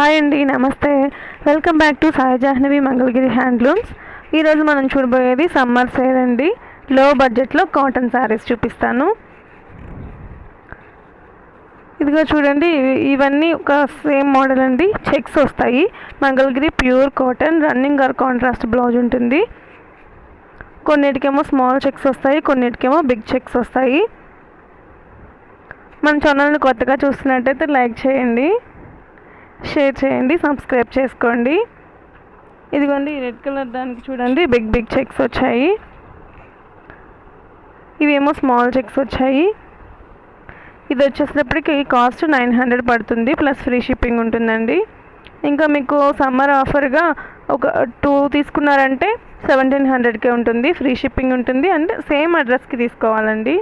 Hi అండి, నమస్తే. Welcome back to Sai Jahnavi Mangalagiri handlooms. ఈరోజు మనం చూడబోయేది సమ్మర్ సేల్ అండి. లో బడ్జెట్లో కాటన్ శారీస్ చూపిస్తాను. ఇదిగో చూడండి, ఇవన్నీ ఒక సేమ్ మోడల్ అండి. చెక్స్ వస్తాయి. Mangalagiri pure cotton, running or contrast blouse ఉంటుంది. కొన్నిటికేమో స్మాల్ చెక్స్ వస్తాయి, కొన్నిటికేమో బిగ్ చెక్స్ వస్తాయి. మన ఛానల్ని కొత్తగా చూస్తున్నట్టయితే లైక్ చేయండి, షేర్ చేయండి, సబ్స్క్రైబ్ చేసుకోండి. ఇదిగోండి, రెడ్ కలర్ దానికి చూడండి బిగ్ చెక్స్ వచ్చాయి. ఇవేమో స్మాల్ చెక్స్ వచ్చాయి. ఇది వచ్చేసేటప్పటికి కాస్ట్ 900 పడుతుంది, ప్లస్ ఫ్రీ షిప్పింగ్ ఉంటుందండి. ఇంకా మీకు సమ్మర్ ఆఫర్గా ఒక 2 తీసుకున్నారంటే 1700కే ఉంటుంది, ఫ్రీ షిప్పింగ్ ఉంటుంది. అంటే సేమ్ అడ్రస్కి తీసుకోవాలండి.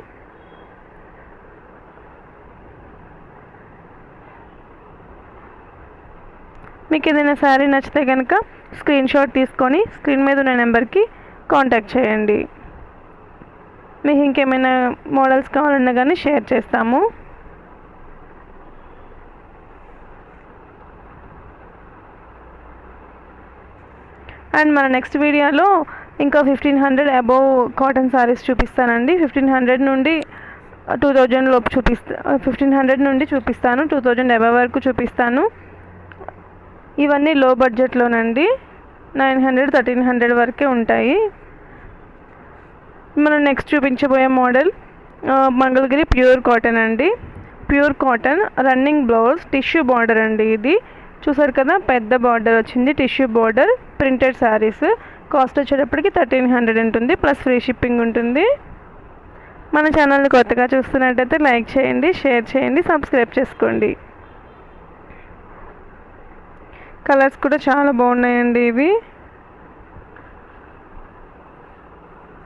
మీకు ఏదైనా శారీ నచ్చితే కనుక స్క్రీన్ షాట్ తీసుకొని స్క్రీన్ మీద ఉన్న నెంబర్కి కాంటాక్ట్ చేయండి. మీకు ఇంకేమైనా మోడల్స్ కావాలన్నా కానీ షేర్ చేస్తాము. అండ్ మన నెక్స్ట్ వీడియోలో ఇంకా 1500 అబోవ్ కాటన్ శారీస్ చూపిస్తానండి. 1500 నుండి 2000 లోపు 1500 నుండి చూపిస్తాను, 2000 అబోవ్ వరకు చూపిస్తాను. ఇవన్నీ లో బడ్జెట్లోనండి, 900 1300 వరకే ఉంటాయి. మనం నెక్స్ట్ చూపించబోయే మోడల్ మంగళగిరి ప్యూర్ కాటన్ అండి. Pure cotton, running blouse, tissue border అండి. ఇది చూసారు కదా, పెద్ద బార్డర్ వచ్చింది, tissue border, printed sarees. Cost వచ్చేటప్పటికి 1300 ఉంటుంది, ప్లస్ ఫ్రీ షిప్పింగ్ ఉంటుంది. మన ఛానల్ని కొత్తగా చూస్తున్నట్టయితే లైక్ చేయండి, షేర్ చేయండి, సబ్స్క్రైబ్ చేసుకోండి. కలర్స్ కూడా చాలా బాగున్నాయండి. ఇవి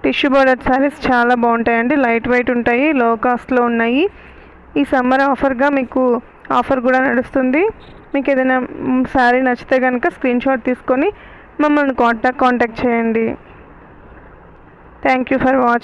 టిష్యూ బార్డర్ శారీస్ చాలా బాగుంటాయండి, లైట్ వెయిట్ ఉంటాయి, లో కాస్ట్లో ఉన్నాయి. ఈ సమ్మర్ ఆఫర్గా మీకు ఆఫర్ కూడా నడుస్తుంది. మీకు ఏదైనా శారీ నచ్చితే కనుక స్క్రీన్ షాట్ తీసుకొని మమ్మల్ని కాంటాక్ట్ చేయండి. Thank you for watching.